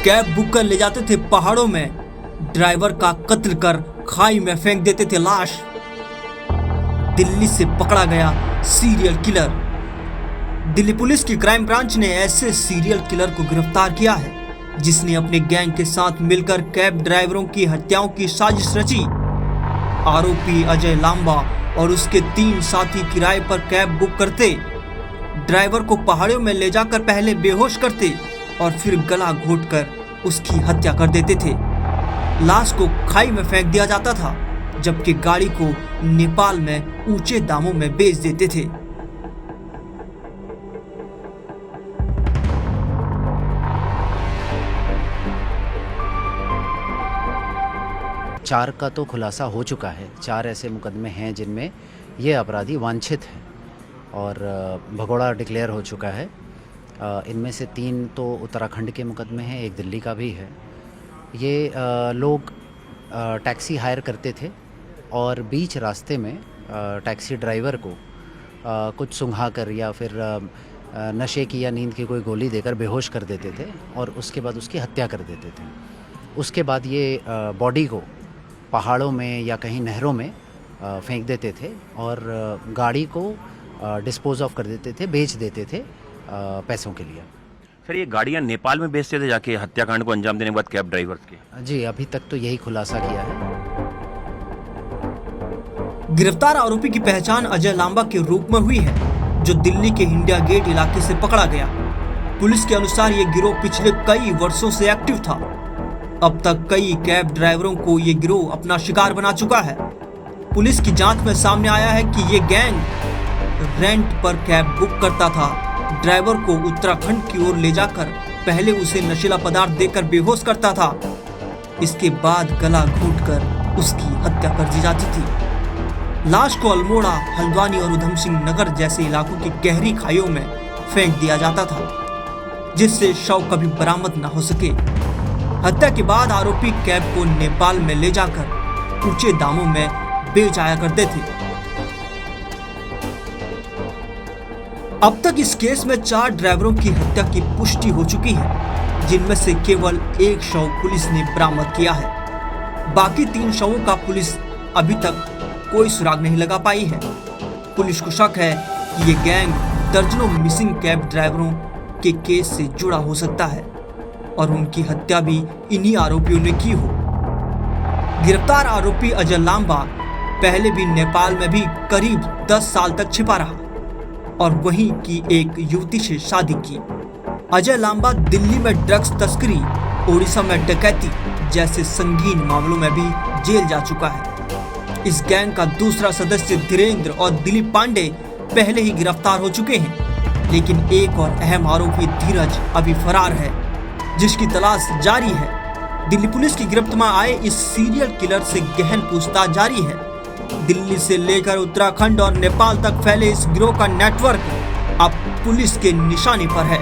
Cab book कर ले जाते थे पहाड़ों में, ड्राइवर का कत्ल कर खाई में फेंक देते थे लाश। दिल्ली से पकड़ा गया सीरियल किलर। दिल्ली पुलिस की क्राइम ब्रांच ने ऐसे सीरियल किलर को गिरफ्तार किया है जिसने अपने गैंग के साथ मिलकर कैब ड्राइवरों की हत्याओं की साजिश रची। आरोपी अजय लांबा और उसके 3 साथी किराए पर कैब बुक करते, ड्राइवर को पहाड़ियों में ले जाकर पहले बेहोश करते और फिर गला घोंटकर उसकी हत्या कर देते थे। लाश को खाई में फेंक दिया जाता था, जबकि गाड़ी को नेपाल में ऊंचे दामों में बेच देते थे। चार का तो खुलासा हो चुका है। 4 ऐसे मुकदमे हैं जिनमें ये अपराधी वांछित हैं और भगोड़ा डिक्लेयर हो चुका है। इनमें से 3 तो उत्तराखंड के मुकदमे हैं, एक दिल्ली का भी है। ये लोग टैक्सी हायर करते थे और बीच रास्ते में टैक्सी ड्राइवर को कुछ सुंघा कर या फिर नशे की या नींद की कोई गोली देकर बेहोश कर देते थे और उसके बाद उसकी हत्या कर देते थे। उसके बाद ये बॉडी को पहाड़ों में या कहीं नहरों में फेंक देते थे और गाड़ी को डिस्पोज ऑफ कर देते थे, बेच देते थे पैसों के लिए। सर, ये गाड़ियाँ नेपाल में बेचते थे जाके हत्याकांड को अंजाम देने के बाद कैब ड्राइवर्स के? जी, अभी तक तो यही खुलासा किया है। गिरफ्तार आरोपी की पहचान अजय लांबा के रूप में हुई है, जो दिल्ली के इंडिया गेट इलाके से पकड़ा गया। पुलिस के अनुसार ये गिरोह पिछले कई वर्षों से एक्टिव था। अब तक कई कैब ड्राइवरों को ये गिरोह अपना शिकार बना चुका है। पुलिस की जांच में सामने आया है कि ये गैंग रेंट पर कैब बुक करता था, ड्राइवर को उत्तराखंड की ओर ले जाकर पहले उसे नशीला पदार्थ देकर बेहोश करता था। इसके बाद गला घोंटकर उसकी हत्या कर दी जाती थी। लाश को अल्मोड़ा, हल्द्वानी और उधम सिंह नगर जैसे इलाकों की गहरी खाइयों में फेंक दिया जाता था, जिससे शव कभी बरामद न हो सके। हत्या के बाद आरोपी कैब को नेपाल में ले जाकर ऊंचे दामों में बेच आया करते थे। अब तक इस केस में 4 ड्राइवरों की हत्या की पुष्टि हो चुकी है, जिनमें से केवल 1 शव पुलिस ने बरामद किया है। बाकी 3 शवों का पुलिस अभी तक कोई सुराग नहीं लगा पाई है। पुलिस को शक है कि ये गैंग दर्जनों मिसिंग कैब ड्राइवरों के केस से जुड़ा हो सकता है और उनकी हत्या भी इन्हीं आरोपियों ने की हो। गिरफ्तार आरोपी अजय लांबा पहले भी नेपाल में भी करीब 10 साल तक छिपा रहा और वहीं की एक युवती से शादी की। अजय लांबा दिल्ली में ड्रग्स तस्करी, ओडिशा में डकैती जैसे संगीन मामलों में भी जेल जा चुका है। इस गैंग का दूसरा सदस्य धीरेन्द्र और दिलीप पांडे पहले ही गिरफ्तार हो चुके हैं, लेकिन एक और अहम आरोपी धीरज अभी फरार है, जिसकी तलाश जारी है। दिल्ली पुलिस की गिरफ्त में आए इस सीरियल किलर से गहन पूछताछ जारी है। दिल्ली से लेकर उत्तराखंड और नेपाल तक फैले इस गिरोह का नेटवर्क अब पुलिस के निशाने पर है।